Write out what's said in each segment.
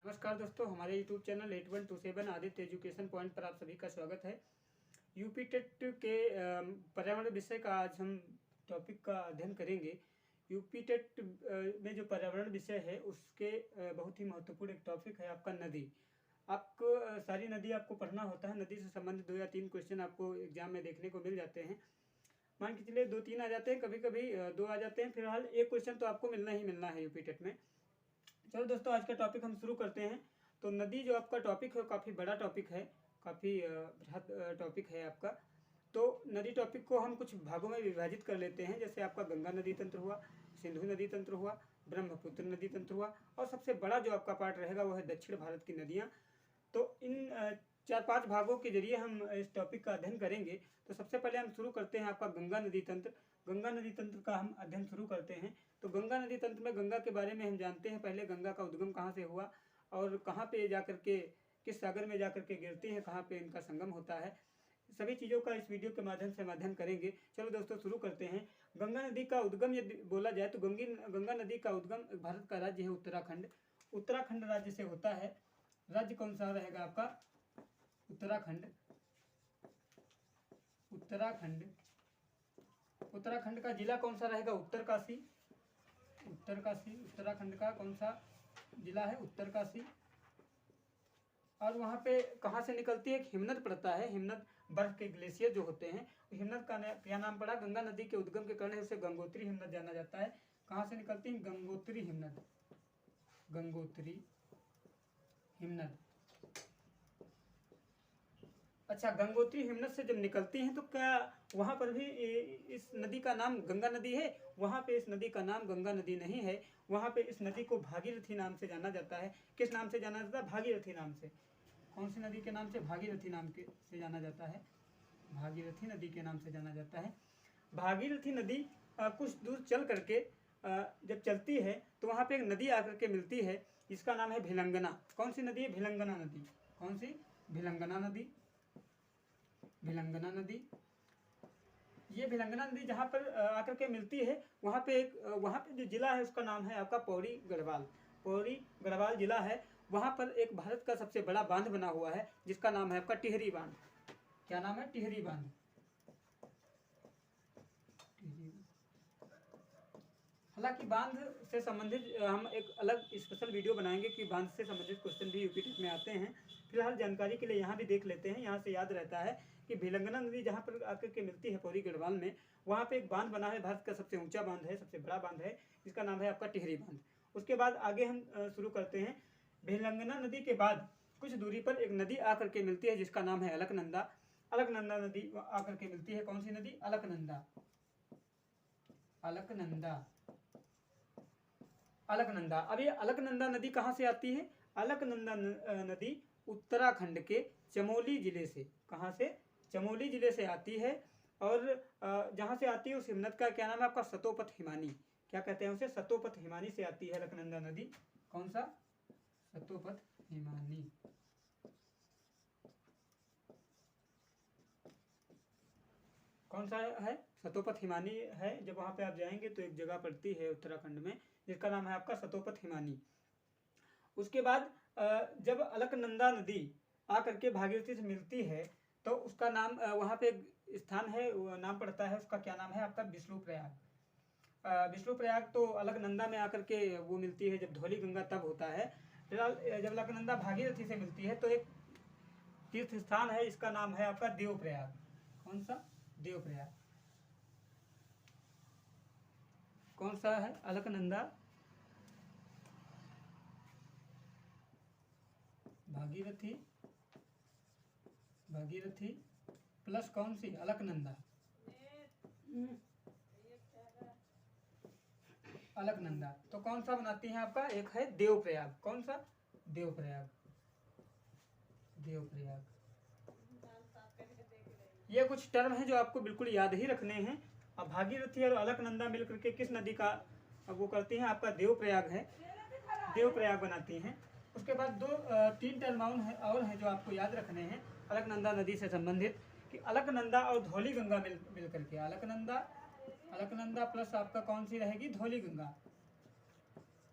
नमस्कार दोस्तों, हमारे YouTube channel 8127 Aditya education point पर आप सभी का स्वागत है। यूपी टेट के पर्यावरण विषय का आज हम टॉपिक का अध्ययन करेंगे। यूपी टेट में जो पर्यावरण विषय है उसके बहुत ही महत्वपूर्ण एक टॉपिक है आपका नदी। आपको सारी नदी आपको पढ़ना होता है। नदी से संबंधित 2 या 3 क्वेश्चन आपको एग्जाम में देखने को मिल जाते हैं। मान के चलिए 2-3 आ जाते हैं, कभी कभी 2 आ जाते हैं। फिलहाल एक क्वेश्चन तो आपको मिलना ही मिलना है यूपी टेट में। चलो दोस्तों, आज का टॉपिक हम शुरू करते हैं। तो नदी जो आपका टॉपिक है काफ़ी बड़ा टॉपिक है, काफ़ी बृहद टॉपिक है आपका। तो नदी टॉपिक को हम कुछ भागों में विभाजित कर लेते हैं। जैसे आपका गंगा नदी तंत्र हुआ, सिंधु नदी तंत्र हुआ, ब्रह्मपुत्र नदी तंत्र हुआ, और सबसे बड़ा जो आपका पार्ट रहेगा वो है दक्षिण भारत की नदियाँ। तो इन 4-5 भागों के जरिए हम इस टॉपिक का अध्ययन करेंगे। तो सबसे पहले हम शुरू करते हैं आपका गंगा नदी तंत्र। गंगा नदी तंत्र का हम अध्ययन शुरू करते हैं। तो गंगा नदी तंत्र में गंगा के बारे में हम जानते हैं। पहले गंगा का उद्गम कहाँ से हुआ और कहाँ पे जाकर के किस सागर में जाकर के गिरती है, कहाँ पे इनका संगम होता है, सभी चीज़ों का इस वीडियो के माध्यम से हम अध्ययन करेंगे। चलो दोस्तों, शुरू करते हैं। गंगा नदी का उद्गम यदि बोला जाए तो गंगा नदी का उद्गम भारत का राज्य है उत्तराखंड। उत्तराखंड राज्य से होता है। राज्य कौन सा रहेगा आपका? उत्तराखंड। उत्तराखंड उत्तराखंड का जिला कौन सा रहेगा? उत्तरकाशी। उत्तरकाशी उत्तराखंड का कौन सा जिला है? उत्तरकाशी। और वहाँ पे कहाँ से निकलती है? एक हिमनद पड़ता है। हिमनद बर्फ के ग्लेशियर जो होते हैं, हिमनद का क्या नाम पड़ा? गंगा नदी के उद्गम के कारण उसे गंगोत्री हिमनद जाना जाता है। कहाँ से निकलती है? गंगोत्री हिमनद। गंगोत्री हिमनद। अच्छा, गंगोत्री हिमनद से जब निकलती हैं तो क्या वहाँ पर भी इस नदी का नाम गंगा नदी है? वहाँ पे इस नदी का नाम गंगा नदी नहीं है। वहाँ पे इस नदी को भागीरथी नाम से जाना जाता है। किस नाम से जाना जाता है? भागीरथी नाम से। कौन सी नदी के नाम से? भागीरथी नाम के से जाना जाता है। भागीरथी नदी के नाम से जाना जाता है। भागीरथी नदी कुछ दूर चल करके जब चलती है तो वहाँ पे एक नदी आकर के मिलती है, जिसका नाम है भिलंगना। कौन सी नदी है? भिलंगना नदी। कौन सी? भिलंगना नदी। भिलंगना नदी। ये भिलंगना नदी जहाँ पर आकर के मिलती है, वहाँ पे जो जिला है उसका नाम है आपका पौड़ी गढ़वाल। पौड़ी गढ़वाल जिला है। वहाँ पर एक भारत का सबसे बड़ा बांध बना हुआ है, जिसका नाम है आपका टिहरी बांध। क्या नाम है? टिहरी बांध। हालांकि बांध से संबंधित हम एक अलग स्पेशल वीडियो बनाएंगे कि बांध से संबंधित क्वेश्चन भी यूपी टेट में आते हैं। फिलहाल जानकारी के लिए यहाँ भी देख लेते हैं। यहाँ से याद रहता है कि भिलंगना नदी जहाँ पर आकर के मिलती है पौड़ी गढ़वाल में, वहाँ पे एक बांध बना है। भारत का सबसे ऊंचा बांध है, सबसे बड़ा बांध है, जिसका नाम है आपका टिहरी बांध। उसके बाद आगे हम शुरू करते हैं। भिलंगना नदी के बाद कुछ दूरी पर एक नदी आकर के मिलती है, जिसका नाम है अलकनंदा। अलकनंदा नदी आकर के मिलती है। कौन सी नदी? अलकनंदा। अलकनंदा। अलकनंदा। अब ये अलकनंदा नदी कहाँ से आती है? अलकनंदा नदी उत्तराखंड के चमोली जिले से। कहाँ से? चमोली जिले से आती है। और जहाँ से आती है उस हिमनद का क्या नाम है आपका? सतोपथ हिमानी। क्या कहते हैं उसे? सतोपथ हिमानी से आती है अलकनंदा नदी। कौन सा? सतोपथ हिमानी। कौन सा है? सतोपथ हिमानी है। जब वहाँ पे आप जाएंगे तो एक जगह पड़ती है उत्तराखंड में, जिसका नाम है आपका सतोपथ हिमानी। उसके बाद जब अलकनंदा नदी आकर के भागीरथी से मिलती है तो उसका नाम वहाँ पे एक स्थान है, नाम पड़ता है उसका। क्या नाम है आपका? विष्णुप्रयाग। विष्णुप्रयाग तो अलकनंदा में आकर के वो मिलती है जब धौली गंगा तब होता है। फिलहाल जब अलकनंदा भागीरथी से मिलती है तो एक तीर्थ स्थान है, इसका नाम है आपका देवप्रयाग। कौन सा? देवप्रयाग। कौन सा है? अलकनंदा भागीरथी। भागीरथी प्लस कौन सी? अलकनंदा। अलकनंदा तो कौन सा बनाती है आपका? एक है देवप्रयाग। कौन सा? देवप्रयाग। देवप्रयाग। ये कुछ टर्म है जो आपको बिल्कुल याद ही रखने हैं। अब भागीरथी और अलकनंदा मिलकर के किस नदी का वो करती हैं? आपका देवप्रयाग है। देवप्रयाग बनाती हैं। उसके बाद 2-3 टर्म और हैं जो आपको याद रखने हैं अलकनंदा नदी से संबंधित, कि अलकनंदा और धौली गंगा मिल करके अलकनंदा प्लस आपका कौन सी रहेगी? धौली गंगा।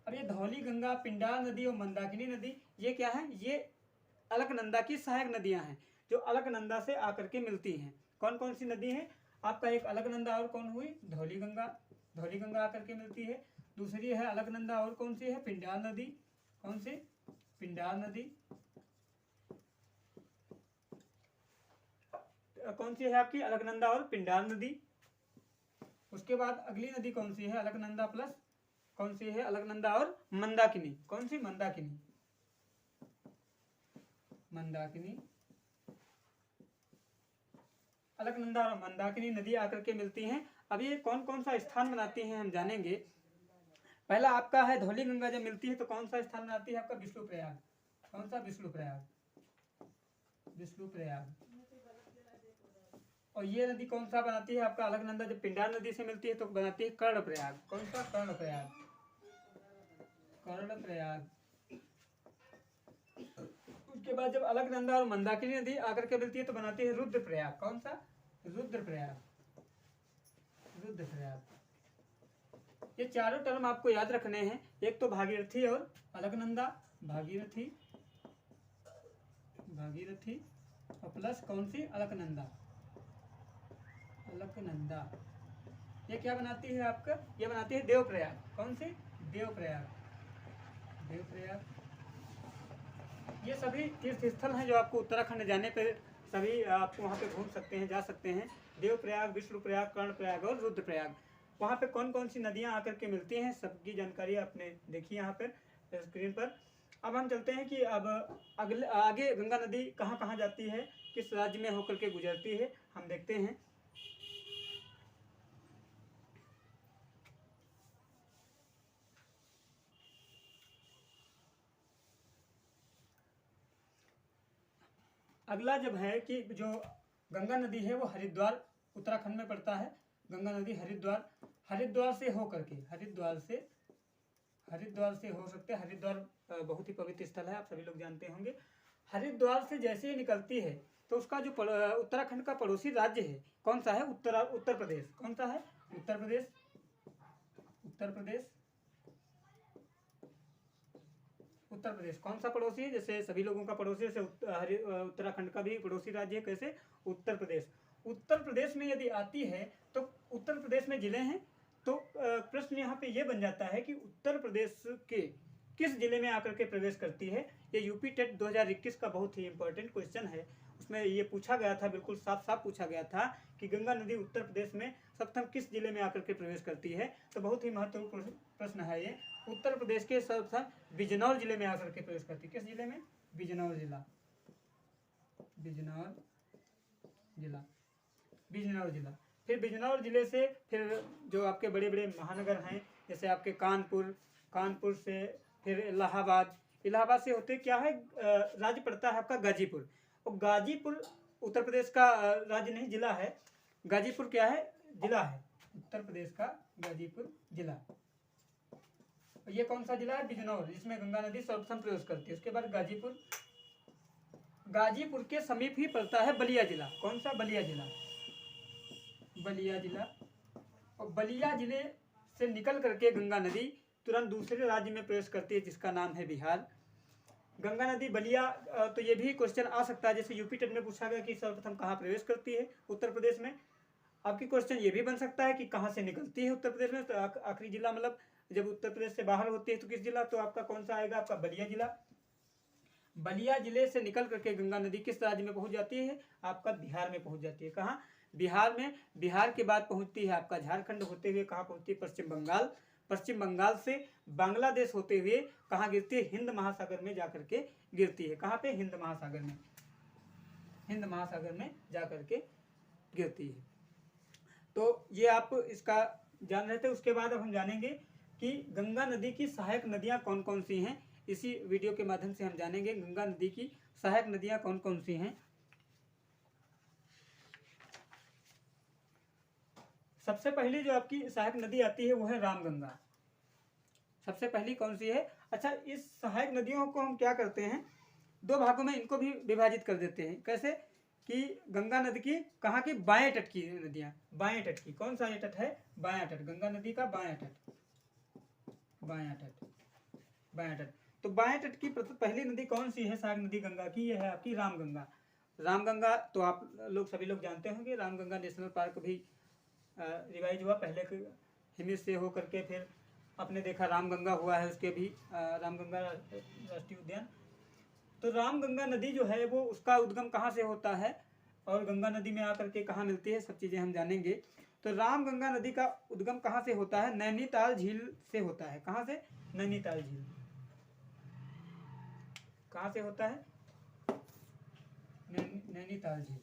अब ये धौली गंगा, पिंडार नदी और मंदाकिनी नदी, ये क्या है, ये अलकनंदा की सहायक नदियां हैं जो अलकनंदा से आकर के मिलती हैं। कौन कौन सी नदी है आपका, एक अलकनंदा और कौन हुई, धौली गंगा, धौली गंगा आकर के मिलती है। दूसरी है अलकनंदा और कौन सी है, पिंडार नदी, कौन सी, पिंडार नदी। कौन सी है आपकी, अलकनंदा और पिंडार नदी। उसके बाद अगली नदी कौन सी है, अलकनंदा प्लस कौन सी है, अलकनंदा और मंदाकिनी, कौन सी, मंदाकिनी, मंदाकिनी। अलकनंदा और मंदाकिनी नदी आकर के मिलती हैं। अब ये कौन कौन सा स्थान बनाती हैं हम जानेंगे। पहला आपका है धौली गंगा जब मिलती है तो कौन सा स्थान बनाती है आपका, विष्णुप्रयाग, कौन सा, विष्णुप्रयाग, विष्णुप्रयाग। और ये नदी कौन सा बनाती है आपका, अलकनंदा जब पिंडार नदी से मिलती है तो बनाती है कर्णप्रयाग, कौन सा, कर्णप्रयाग, कर्णप्रयाग। उसके बाद जब अलकनंदा और मंदाकिनी नदी आकर के मिलती है तो बनाती है रुद्रप्रयाग, कौन सा, रुद्रप्रयाग, रुद्रप्रयाग। ये चारों टर्म आपको याद रखने हैं, एक तो भागीरथी और अलकनंदा, भागीरथी, भागीरथी और प्लस कौन सी, अलकनंदा, अलकनंदा। ये क्या बनाती है आपका, ये बनाती है देवप्रयाग, कौन सी, देवप्रयाग, देवप्रयाग। ये सभी तीर्थ स्थल हैं जो आपको उत्तराखंड जाने पर सभी आप वहाँ पे घूम सकते हैं, जा सकते हैं। देवप्रयाग, विष्णुप्रयाग, कर्णप्रयाग और रुद्रप्रयाग। वहाँ पे कौन कौन सी नदियाँ आकर के मिलती हैं सबकी जानकारी आपने देखी यहाँ पर स्क्रीन पर। अब हम चलते हैं कि अब अगले आगे गंगा नदी कहाँ कहाँ जाती है, किस राज्य में होकर के गुजरती है, हम देखते हैं। अगला जब है कि जो गंगा नदी है वो हरिद्वार उत्तराखंड में पड़ता है। गंगा नदी हरिद्वार, हरिद्वार से होकर के, हरिद्वार से हो सकते हैं। हरिद्वार बहुत ही पवित्र स्थल है, आप सभी लोग जानते होंगे। हरिद्वार से जैसे ही निकलती है तो उसका जो उत्तराखंड का पड़ोसी राज्य है कौन सा है, उत्तर प्रदेश, कौन सा है, उत्तर प्रदेश, उत्तर प्रदेश, उत्तर प्रदेश। कौन सा पड़ोसी है, जैसे सभी लोगों का पड़ोसी, जैसे उत्तराखंड का भी पड़ोसी राज्य है, कैसे, उत्तर प्रदेश। उत्तर प्रदेश में यदि आती है तो उत्तर प्रदेश में जिले हैं, तो प्रश्न यहाँ पे ये बन जाता है कि उत्तर प्रदेश के किस जिले में आकर के प्रवेश करती है। ये यूपी टेट 2021 का बहुत ही इंपॉर्टेंट क्वेश्चन है। उसमें ये पूछा गया था, बिल्कुल साफ साफ पूछा गया था कि गंगा नदी उत्तर प्रदेश में सर्वप्रथम किस जिले में आकर के प्रवेश करती है। तो बहुत ही महत्वपूर्ण प्रश्न है ये। उत्तर प्रदेश के सर्वप्रथम बिजनौर जिले में आकर के प्रवेश करती है। किस जिले में, बिजनौर जिला, बिजनौर जिला, बिजनौर जिला। फिर बिजनौर जिले से फिर जो आपके बड़े बड़े महानगर हैं, जैसे आपके कानपुर, कानपुर से फिर इलाहाबाद, इलाहाबाद से होते क्या है, राज्य पड़ता है आपका गाजीपुर। और गाजीपुर उत्तर प्रदेश का राज्य नहीं, जिला है। गाजीपुर क्या है, जिला है, उत्तर प्रदेश का गाजीपुर जिला। ये कौन सा जिला है, बिजनौर, जिसमें गंगा नदी सर्वप्रथम प्रवेश करती है। उसके बाद गाजीपुर, गाजीपुर के समीप ही पड़ता है बलिया जिला। कौन सा, बलिया जिला, बलिया जिला। और बलिया जिले से निकल करके गंगा नदी तुरंत दूसरे राज्य में प्रवेश करती है जिसका नाम है बिहार। गंगा नदी बलिया, तो ये भी क्वेश्चन आ सकता है, जैसे यूपी टेट में पूछा गया कि सर्वप्रथम कहाँ प्रवेश करती है उत्तर प्रदेश में। आपकी क्वेश्चन ये भी बन सकता है कि कहाँ से निकलती है उत्तर प्रदेश में। तो आखिरी जिला मतलब जब उत्तर प्रदेश से बाहर होती है तो किस जिला, तो आपका कौन सा आएगा, आपका बलिया जिला। बलिया जिले से निकल करके गंगा नदी किस राज्य में पहुंच जाती है, आपका बिहार में पहुंच जाती है। कहाँ, बिहार में। बिहार के बाद पहुंचती है आपका झारखंड होते हुए कहाँ पहुंचती है, पश्चिम बंगाल। पश्चिम बंगाल से बांग्लादेश होते हुए कहाँ गिरती है, हिंद महासागर में जाकर के गिरती है। कहाँ पे, हिंद महासागर में, हिंद महासागर में जाकर के गिरती है। तो ये आप इसका जान रहे थे। उसके बाद अब हम जानेंगे कि गंगा नदी की सहायक नदियां कौन कौन सी हैं। इसी वीडियो के माध्यम से हम जानेंगे गंगा नदी की सहायक नदियां कौन कौन सी हैं। सबसे पहली जो आपकी सहायक नदी आती है वो है रामगंगा। सबसे पहली कौन सी है, अच्छा, इस सहायक नदियों को हम क्या करते हैं, दो भागों में इनको भी विभाजित कर देते हैं। कैसे कि गंगा नदी की कहाँ की, बाएं तट की नदियां, बाएं तट की। कौन सा ये तट है, बायां तट, गंगा नदी का बायां तट, बायां तट, बायां तट। तो बाएं तट की पहली नदी कौन सी है सहायक नदी गंगा की? ये है आपकी रामगंगा। रामगंगा तो आप लोग सभी लोग जानते होंगे, रामगंगा नेशनल पार्क भी रिवाइज हुआ, पहले हिमिस से होकर के फिर आपने देखा रामगंगा हुआ है, उसके भी रामगंगा राष्ट्रीय उद्यान। तो रामगंगा नदी जो है वो उसका उद्गम कहाँ से होता है और गंगा नदी में आकर के कहाँ मिलती है, सब चीज़ें हम जानेंगे। तो रामगंगा नदी का उद्गम कहाँ से होता है? नैनीताल झील से होता है। कहाँ से? नैनीताल झील। कहाँ से होता है? नैनीताल झील।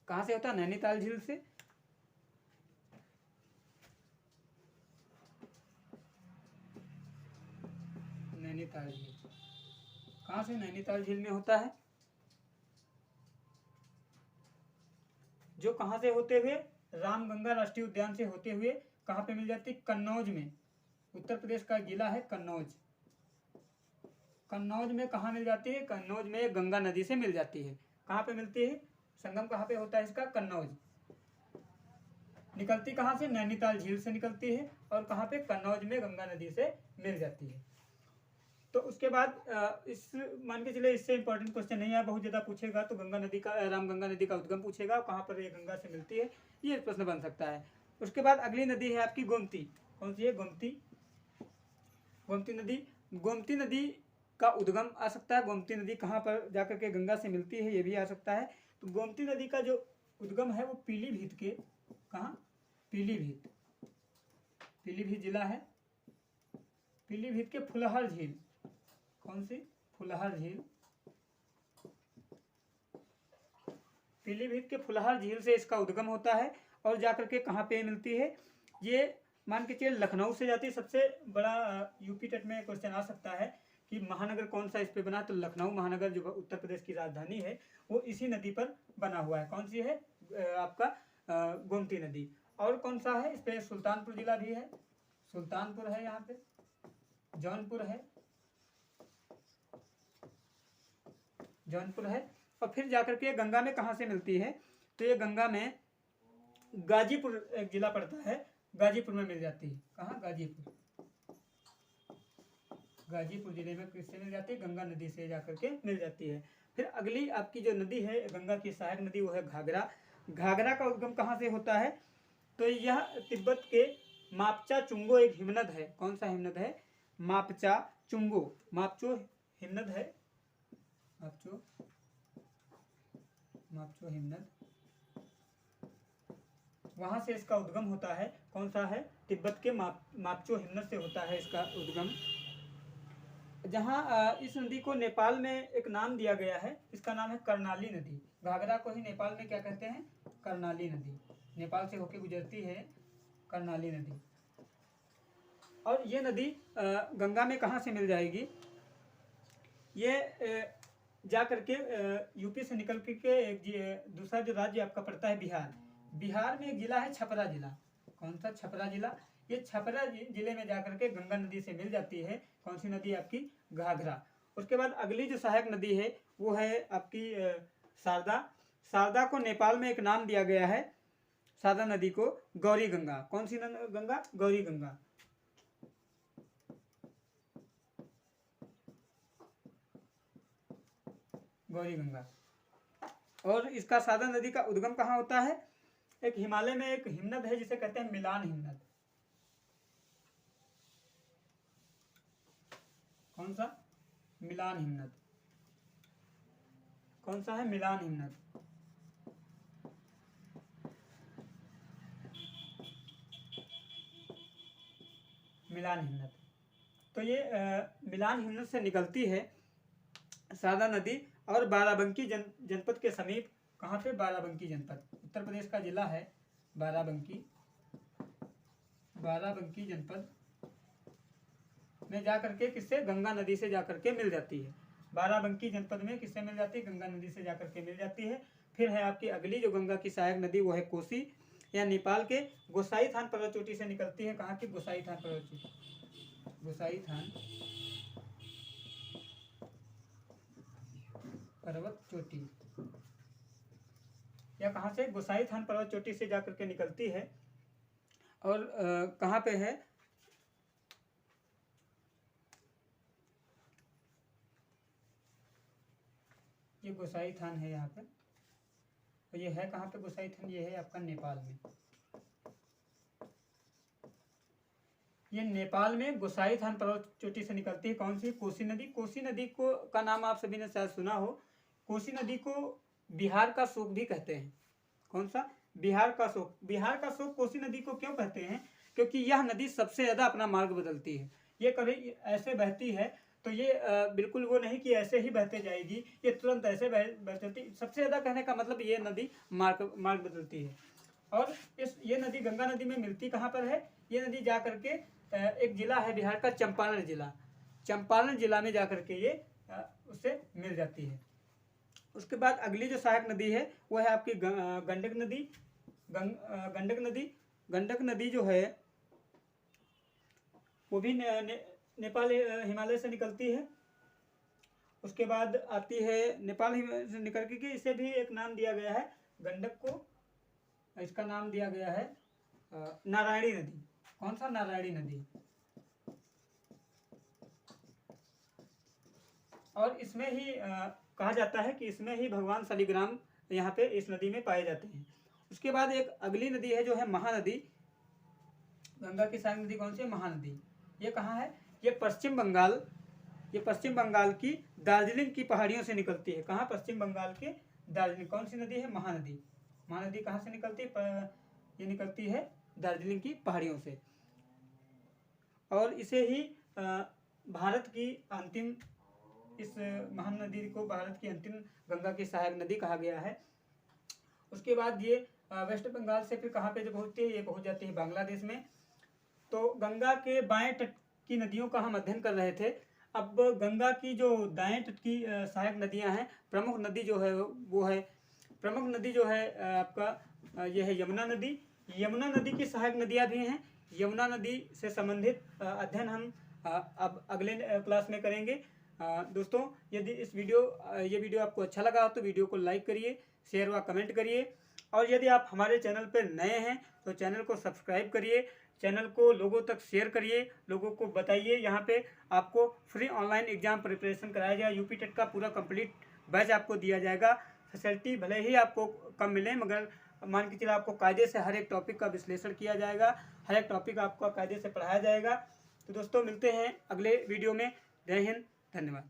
कहाँ से होता है? नैनीताल झील से। नैनीताल झील कहाँ से? नैनीताल झील में होता है। जो कहाँ से होते हुए? रामगंगा राष्ट्रीय उद्यान से होते हुए कहाँ पे मिल जाती? कन्नौज में। उत्तर प्रदेश का जिला है कन्नौज। कन्नौज में कहाँ मिल जाती है? कन्नौज में गंगा नदी से मिल जाती है। कहाँ पे मिलती है? संगम कहाँ पे होता है इसका? कन्नौज। निकलती कहाँ से? नैनीताल झील से निकलती है और कहाँ पे? कन्नौज में गंगा नदी से मिल जाती है। तो उसके बाद इस मान के चले, इससे इंपॉर्टेंट क्वेश्चन नहीं है, बहुत ज़्यादा पूछेगा तो गंगा नदी का, रामगंगा नदी का उद्गम पूछेगा, कहाँ पर ये गंगा से मिलती है, ये प्रश्न बन सकता है। उसके बाद अगली नदी है आपकी गोमती। कौन सी है? गोमती। गोमती नदी। गोमती नदी का उद्गम आ सकता है। गोमती नदी कहाँ पर जाकर के गंगा से मिलती है, ये भी आ सकता है। तो गोमती नदी का जो उद्गम है वो पीलीभीत के, कहाँ? पीलीभीत। पीलीभीत जिला है। पीलीभीत के फुलहर झील। कौन सी? फुलहर झील। पीलीभीत के फुलहर झील से इसका उद्गम होता है और जाकर के कहाँ पे मिलती है? ये मान के चलिए लखनऊ से जाती है। सबसे बड़ा यूपी टेट में क्वेश्चन आ सकता है कि महानगर कौन सा इस पे बना, तो लखनऊ महानगर जो उत्तर प्रदेश की राजधानी है वो इसी नदी पर बना हुआ है। कौन सी है? आपका गोमती नदी। और कौन सा है? इस पे सुल्तानपुर जिला भी है। सुल्तानपुर है, यहाँ पे जौनपुर है, जौनपुर है। और फिर जाकर के गंगा में कहाँ से मिलती है? तो ये गंगा में गाजीपुर एक जिला पड़ता है, गाजीपुर में मिल जाती है। कहाँ? गाजीपुर। गाजीपुर जिले में किससे मिल जाती है? गंगा नदी से जाकर के मिल जाती है। फिर अगली आपकी जो नदी है गंगा की सहायक नदी, वो है घाघरा। घाघरा का उद्गम कहाँ से होता है? तो यह तिब्बत के मापचा चुंगो एक हिमनद है। कौन सा हिमनद है? मापचा चुंगो। मापचो हिमनद है। मापचो हिमनद, वहां से इसका उद्गम होता है। कौन सा है? तिब्बत के मापचो हिमनद से होता है इसका उद्गम। जहाँ इस नदी को नेपाल में एक नाम दिया गया है, इसका नाम है कर्णाली नदी। घाघरा को ही नेपाल में क्या कहते हैं? कर्णाली नदी। नेपाल से होकर गुजरती है कर्णाली नदी। और ये नदी गंगा में कहाँ से मिल जाएगी? ये जा करके यूपी से निकल के एक दूसरा जो राज्य आपका पड़ता है बिहार। बिहार में एक जिला है छपरा जिला। कौन सा? छपरा जिला। ये छपरा जिले में जाकर के गंगा नदी से मिल जाती है। कौन सी नदी? आपकी घाघरा। उसके बाद अगली जो सहायक नदी है वो है आपकी शारदा। शारदा को नेपाल में एक नाम दिया गया है, शारदा नदी को, गौरी गंगा। कौन सी गंगा? गौरी गंगा। गौरी गंगा। और इसका शारदा नदी का उद्गम कहाँ होता है? एक हिमालय में एक हिमनद है जिसे कहते हैं मिलान हिमनद। कौन सा? मिलान हिमनद। कौन सा है? मिलान हिमनद। मिलान हिमनद। तो ये मिलान हिमनद से निकलती है शारदा नदी और बाराबंकी जनपद के समीप। कहाँ पे? बाराबंकी जनपद, उत्तर प्रदेश का जिला है बाराबंकी। बाराबंकी जनपद में जाकर के किससे? गंगा नदी से जाकर के मिल जाती है। बाराबंकी जनपद में किससे मिल जाती है? गंगा नदी से जाकर के मिल जाती है। फिर है आपकी अगली जो गंगा की सहायक नदी, वो है कोसी, या नेपाल के गोसाईथान पर्वत चोटी से निकलती है। कहाँ की? गोसाईथान पर्वत चोटी। गोसाईथान पर्वत चोटी, यह कहाँ से, गोसाई थान पर्वत चोटी से जाकर के निकलती है। और कहाँ पे है, ये गोसाई थान है यहाँ पे, तो ये है कहाँ पे गोसाई थान, ये है आपका नेपाल में। ये नेपाल में गोसाई थान पर्वत चोटी से निकलती है। कौन सी, कोसी नदी। कोसी नदी को का नाम आप सभी ने शायद सुना हो। कोसी नदी को बिहार का शोक भी कहते हैं। कौन सा, बिहार का शोक। बिहार का शोक कोसी नदी को क्यों कहते हैं, क्योंकि यह नदी सबसे ज्यादा अपना मार्ग बदलती है। ये कभी ऐसे बहती है तो ये बिल्कुल वो नहीं कि ऐसे ही बहते जाएगी, ये तुरंत ऐसे बहती। सबसे ज्यादा कहने का मतलब ये नदी मार्ग बदलती है। और ये नदी गंगा नदी में मिलती कहाँ पर है, ये नदी जा करके एक जिला है बिहार का, चंपारण जिला। चंपारण जिला में जाकर के ये उससे मिल जाती है। उसके बाद अगली जो सहायक नदी है वो है आपकी गंडक नदी। गंडक नदी जो है वो भी नेपाल हिमालय से निकलती है। उसके बाद आती है नेपाल से निकल के, इसे भी एक नाम दिया गया है गंडक को, इसका नाम दिया गया है नारायणी नदी। कौन सा, नारायणी नदी। और इसमें ही कहा जाता है कि इसमें ही भगवान शालिग्राम यहाँ पे इस नदी में पाए जाते हैं। उसके बाद एक अगली नदी है जो है महानदी। गंगा की सहायक नदी कौन सी है, महानदी। ये कहाँ है, ये पश्चिम बंगाल की दार्जिलिंग की पहाड़ियों से निकलती है। कहाँ, पश्चिम बंगाल के दार्जिलिंग। कौन सी नदी है, महानदी। महानदी कहाँ से निकलती है, ये निकलती है दार्जिलिंग की पहाड़ियों से। और इसे ही भारत की अंतिम, इस महानदी को भारत की अंतिम गंगा की सहायक नदी कहा गया है। उसके बाद ये वेस्ट बंगाल से फिर कहाँ पे जो पहुँचती है, ये पहुँच जाती है बांग्लादेश में। तो गंगा के बाएं तट की नदियों का हम अध्ययन कर रहे थे। अब गंगा की जो दाएं तट की सहायक नदियां हैं, प्रमुख नदी जो है वो है, प्रमुख नदी जो है आपका ये है यमुना नदी। यमुना नदी की सहायक नदियां भी हैं। यमुना नदी से संबंधित अध्ययन हम अब अगले क्लास में करेंगे। दोस्तों, यदि ये वीडियो आपको अच्छा लगा तो वीडियो को लाइक करिए, शेयर व कमेंट करिए। और यदि आप हमारे चैनल पर नए हैं तो चैनल को सब्सक्राइब करिए, चैनल को लोगों तक शेयर करिए, लोगों को बताइए। यहाँ पे आपको फ्री ऑनलाइन एग्जाम प्रिपरेशन कराया जाए, यूपी टेट का पूरा कंप्लीट बैच आपको दिया जाएगा। फैसिलिटी भले ही आपको कम मिले, मगर मान के चलिए आपको कायदे से हर एक टॉपिक का विश्लेषण किया जाएगा, हर एक टॉपिक आपको कायदे से पढ़ाया जाएगा। तो दोस्तों, मिलते हैं अगले वीडियो में। जय हिंद, धन्यवाद।